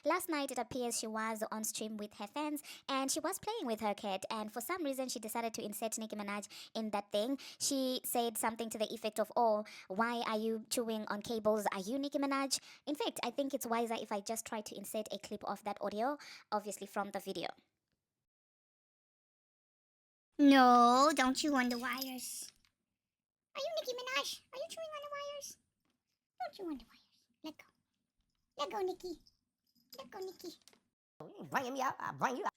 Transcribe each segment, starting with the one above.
Last night, it appears she was on stream with her fans and she was playing with her cat. And for some reason, she decided to insert Nicki Minaj in that thing. She said something to the effect of, "Oh, why are you chewing on cables? Are you Nicki Minaj?" In fact, I think it's wiser if I just try to insert a clip of that audio, obviously from the video. No, don't chew on the wires. Are you Nicki Minaj? Are you chewing on the wires? Don't chew on the wires. Let go. Let go, Nicki. Let go, Nicki. Bringing me out, I bring you out.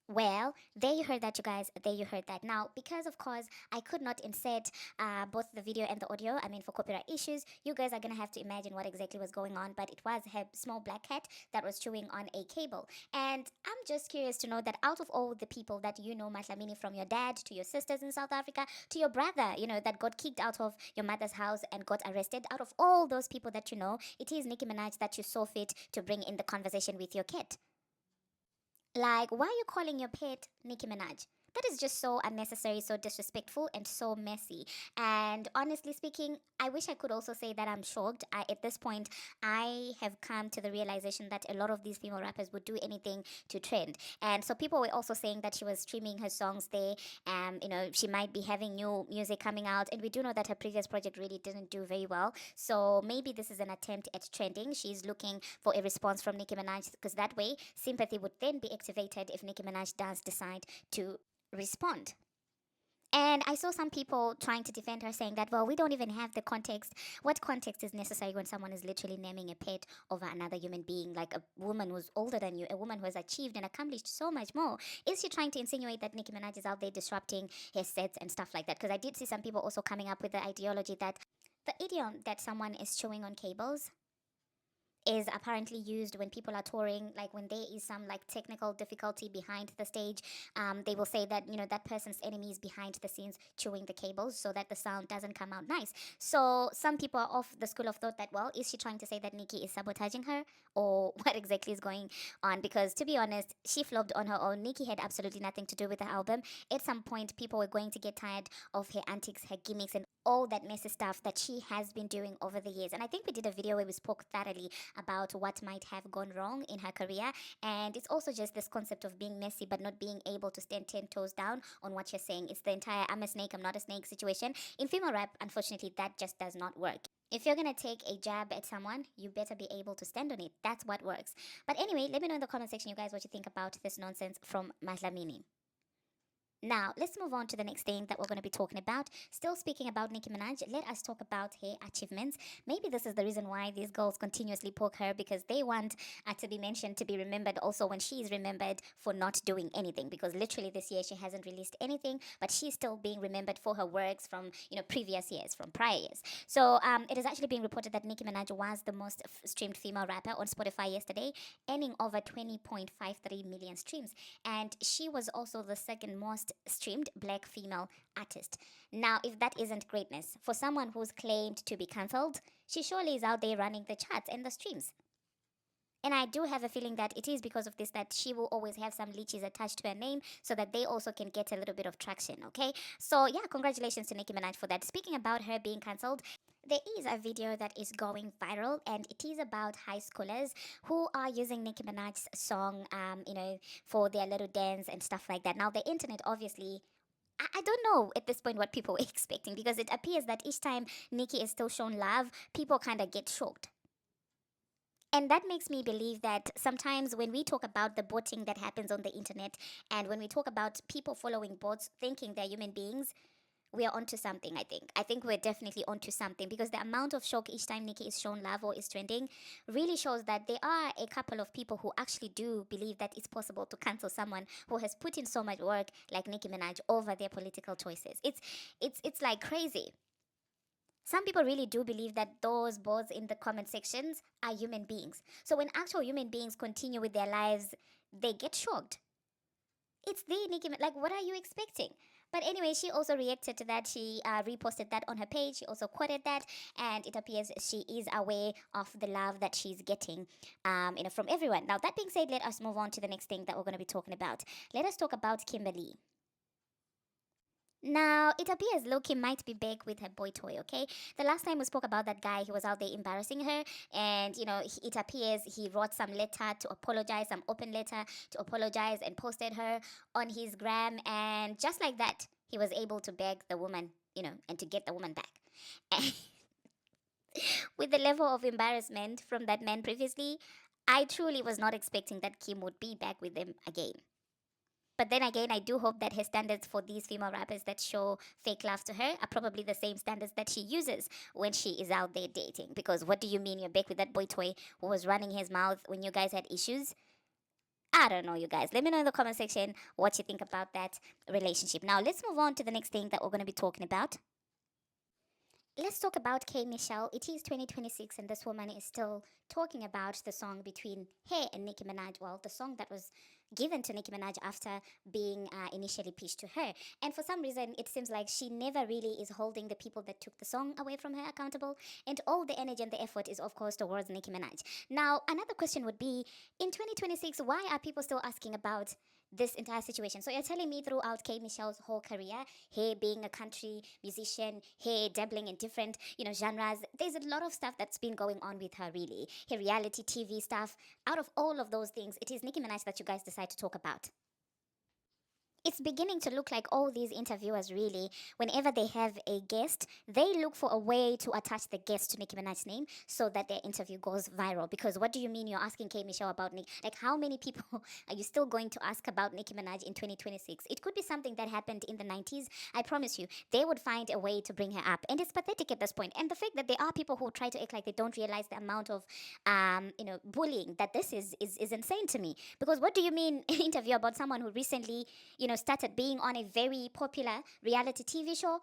Well, there you heard that, you guys. There you heard that. Now, because of course I could not insert both the video and the audio, I mean, for copyright issues, you guys are gonna have to imagine what exactly was going on. But it was her small black cat that was chewing on a cable. And I'm just curious to know that out of all the people that you know, Mahlamini, from your dad to your sisters in South Africa to your brother, that got kicked out of your mother's house and got arrested, out of all those people that you know, it is Nicki Minaj that you saw fit to bring in the conversation with your kid. Like, why are you calling your pet Nicki Minaj? That is just so unnecessary, so disrespectful, and so messy. And honestly speaking, I wish I could also say that I'm shocked. At this point, I have come to the realization that a lot of these female rappers would do anything to trend. And so people were also saying that she was streaming her songs there. She might be having new music coming out. And we do know that her previous project really didn't do very well. So maybe this is an attempt at trending. She's looking for a response from Nicki Minaj because that way sympathy would then be activated if Nicki Minaj does decide to respond. And I saw some people trying to defend her, saying that, well, we don't even have the context. What context is necessary when someone is literally naming a pet over another human being, like a woman who's older than you, a woman who has achieved and accomplished so much more? Is she trying to insinuate that Nicki Minaj is out there disrupting her sets and stuff like that? Because I did see some people also coming up with the ideology that the idiom that someone is chewing on cables is apparently used when people are touring, like when there is some like technical difficulty behind the stage. They will say that that person's enemy is behind the scenes chewing the cables so that the sound doesn't come out nice. So some people are of the school of thought that, well, is she trying to say that Nicki is sabotaging her, or what exactly is going on? Because to be honest, she flopped on her own. Nicki had absolutely nothing to do with the album. At some point, people were going to get tired of her antics, her gimmicks, and all that messy stuff that she has been doing over the years. And I think we did a video where we spoke thoroughly about what might have gone wrong in her career. And it's also just this concept of being messy but not being able to stand 10 toes down on what you're saying. It's the entire "I'm a snake, I'm not a snake" situation. In female rap, unfortunately, that just does not work. If you're gonna take a jab at someone, you better be able to stand on it. That's what works. But anyway, let me know in the comment section, you guys, what you think about this nonsense from Mahlamini. Now, let's move on to the next thing that we're going to be talking about. Still speaking about Nicki Minaj, let us talk about her achievements. Maybe this is the reason why these girls continuously poke her, because they want to be mentioned, to be remembered also when she is remembered for not doing anything. Because literally this year she hasn't released anything, but she's still being remembered for her works from previous years, from prior years. So it is actually being reported that Nicki Minaj was the most streamed female rapper on Spotify yesterday, earning over 20.53 million streams, and she was also the second most streamed black female artist. Now, if that isn't greatness for someone who's claimed to be cancelled, she surely is out there running the charts and the streams. And I do have a feeling that it is because of this that she will always have some leeches attached to her name so that they also can get a little bit of traction, okay? So, yeah, congratulations to Nicki Minaj for that. Speaking about her being cancelled, there is a video that is going viral, and it is about high schoolers who are using Nicki Minaj's song, for their little dance and stuff like that. Now, the internet obviously, I don't know at this point what people were expecting, because it appears that each time Nicki is still shown love, people kind of get shocked. And that makes me believe that sometimes when we talk about the botting that happens on the internet, and when we talk about people following bots thinking they're human beings, we are onto something. I think we're definitely onto something, because the amount of shock each time Nicki is shown love or is trending really shows that there are a couple of people who actually do believe that it's possible to cancel someone who has put in so much work like Nicki Minaj over their political choices. It's like crazy. Some people really do believe that those bots in the comment sections are human beings. So when actual human beings continue with their lives, they get shocked. It's the Nicki, like, what are you expecting? But anyway, she also reacted to that. She reposted that on her page. She also quoted that, and it appears she is aware of the love that she's getting, from everyone. Now, that being said, let us move on to the next thing that we're going to be talking about. Let us talk about Kimberly. Now, it appears Loki might be back with her boy toy, okay? The last time we spoke about that guy, he was out there embarrassing her, and it appears he wrote some letter to apologize, some open letter to apologize, and posted her on his gram, and just like that, he was able to beg the woman, and to get the woman back. And with the level of embarrassment from that man previously, I truly was not expecting that Kim would be back with them again. But then again, I do hope that her standards for these female rappers that show fake love to her are probably the same standards that she uses when she is out there dating. Because what do you mean you're back with that boy toy who was running his mouth when you guys had issues? I don't know, you guys. Let me know in the comment section what you think about that relationship. Now, let's move on to the next thing that we're going to be talking about. Let's talk about K Michelle. It is 2026, and this woman is still talking about the song between her and Nicki Minaj. Well, the song that was given to Nicki Minaj after being initially pitched to her. And for some reason, it seems like she never really is holding the people that took the song away from her accountable. And all the energy and the effort is, of course, towards Nicki Minaj. Now, another question would be, in 2026, why are people still asking about this entire situation? So you're telling me throughout K Michelle's whole career, her being a country musician, her dabbling in different, genres, there's a lot of stuff that's been going on with her really. Her reality TV stuff. Out of all of those things, it is Nicki Minaj that you guys decide to talk about. It's beginning to look like all these interviewers really, whenever they have a guest, they look for a way to attach the guest to Nicki Minaj's name so that their interview goes viral. Because what do you mean you're asking K Michelle about Nick? Like, how many people are you still going to ask about Nicki Minaj in 2026? It could be something that happened in the 90s. I promise you, they would find a way to bring her up. And it's pathetic at this point. And the fact that there are people who try to act like they don't realize the amount of, bullying that this is insane to me. Because what do you mean an interview about someone who recently, started being on a very popular reality TV show?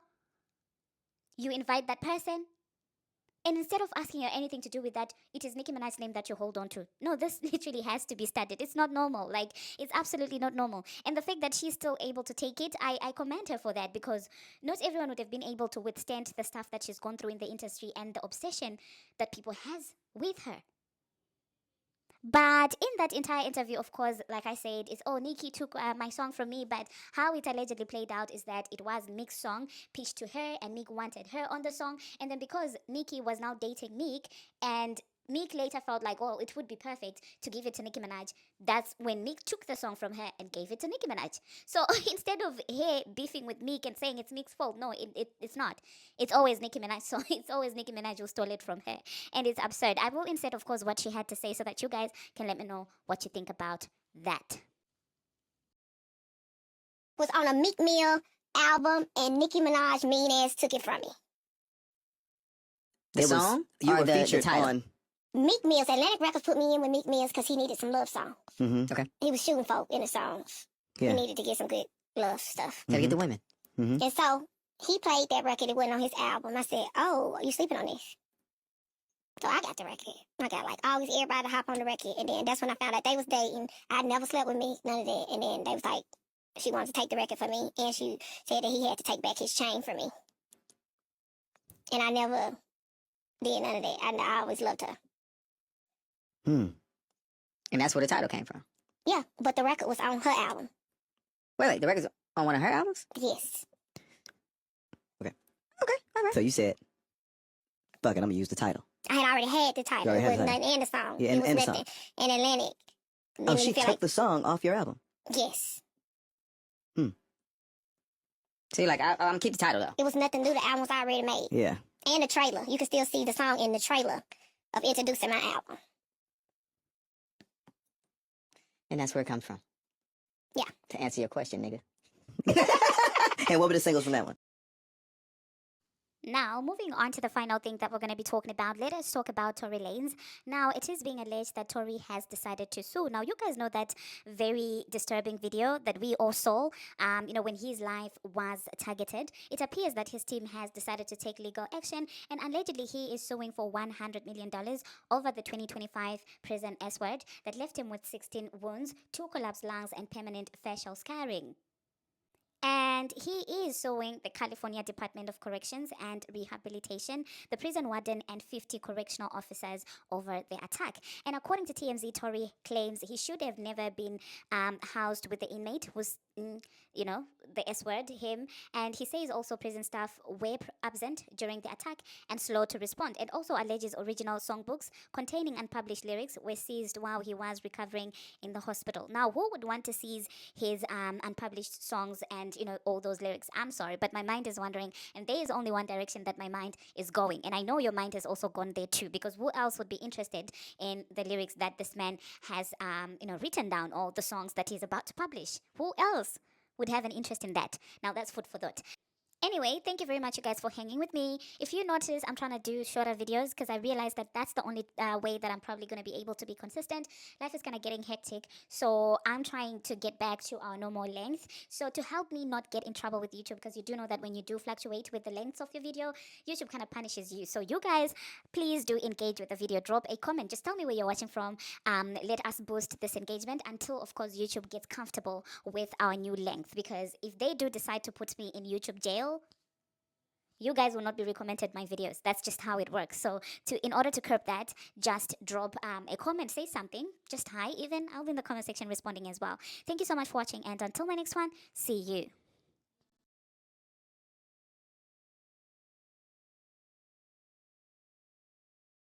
You invite that person, and instead of asking her anything to do with that, it is Nicki Minaj's name that you hold on to. No, this literally has to be studied. It's not normal. Like, it's absolutely not normal. And the fact that she's still able to take it, I commend her for that, because not everyone would have been able to withstand the stuff that she's gone through in the industry and the obsession that people has with her. But in that entire interview, of course, like I said, it's, oh, Nicki took my song from me. But how it allegedly played out is that it was Meek's song pitched to her, and Meek wanted her on the song. And then because Nicki was now dating Meek, and Meek later felt like, oh, it would be perfect to give it to Nicki Minaj. That's when Meek took the song from her and gave it to Nicki Minaj. So instead of her beefing with Meek and saying it's Meek's fault, no, it's not. It's always Nicki Minaj. So it's always Nicki Minaj who stole it from her. And it's absurd. I will insert, of course, what she had to say so that you guys can let me know what you think about that. Was on a Meek Mill album, and Nicki Minaj mean ass took it from me. The song you or were the featured title? on. Meek Mill's Atlantic Records put me in with Meek Mill's because he needed some love songs. Mm-hmm. Okay. He was shooting folk in the songs. Yeah. He needed to get some good love stuff. Gotta get the women. Mm-hmm. And so he played that record. It wasn't on his album. I said, oh, are you sleeping on this? So I got the record. I got like always everybody to hop on the record. And then that's when I found out they was dating. I never slept with me, none of that. And then they was like, she wanted to take the record from me. And she said that he had to take back his chain from me. And I never did none of that. I always loved her. Hmm. And that's where the title came from. Yeah, but the record was on her album. Wait, the record's on one of her albums? Yes. Okay, all right. So you said, fuck it, I'm gonna use the title. I had already had the You title. already It had was the nothing in the song. Yeah, it was and the nothing in Atlantic. Then Oh, when she you feel took like, the song off your album. yes. So you're like, I'm gonna keep the title though. It was nothing new. The album was already made. Yeah. And the trailer. You can still see the song in the trailer of introducing my album. And that's where it comes from. Yeah. To answer your question, nigga. And what were the singles from that one? Now, moving on to the final thing that we're going to be talking about, let us talk about Tory Lanez. Now, it is being alleged that Tory has decided to sue. Now, you guys know that very disturbing video that we all saw, when his life was targeted. It appears that his team has decided to take legal action, and allegedly he is suing for $100 million over the 2025 prison S-word that left him with 16 wounds, 2 collapsed lungs, and permanent facial scarring. And he is suing the California Department of Corrections and Rehabilitation, the prison warden, and 50 correctional officers over the attack. And according to TMZ, Tory claims he should have never been housed with the inmate you know, the S word, him. And he says also prison staff were absent during the attack and slow to respond. And also alleges original songbooks containing unpublished lyrics were seized while he was recovering in the hospital. Now, who would want to seize his unpublished songs and, you know, all those lyrics? I'm sorry, but my mind is wandering, and there is only one direction that my mind is going. And I know your mind has also gone there too, because who else would be interested in the lyrics that this man has, you know, written down, or the songs that he's about to publish? Who else would have an interest in that? Now that's food for thought. Anyway, thank you very much, you guys, for hanging with me. If you notice, I'm trying to do shorter videos because I realized that that's the only way that I'm probably going to be able to be consistent. Life is kind of getting hectic, so I'm trying to get back to our normal length. So to help me not get in trouble with YouTube, because you do know that when you do fluctuate with the lengths of your video, YouTube kind of punishes you. So you guys, please do engage with the video. Drop a comment. Just tell me where you're watching from. Let us boost this engagement until, of course, YouTube gets comfortable with our new length. Because if they do decide to put me in YouTube jail, you guys will not be recommended my videos. That's just how it works. So in order to curb that, just drop a comment, say something, just hi even. I'll be in the comment section responding as well. Thank you so much for watching, and until my next one, see you.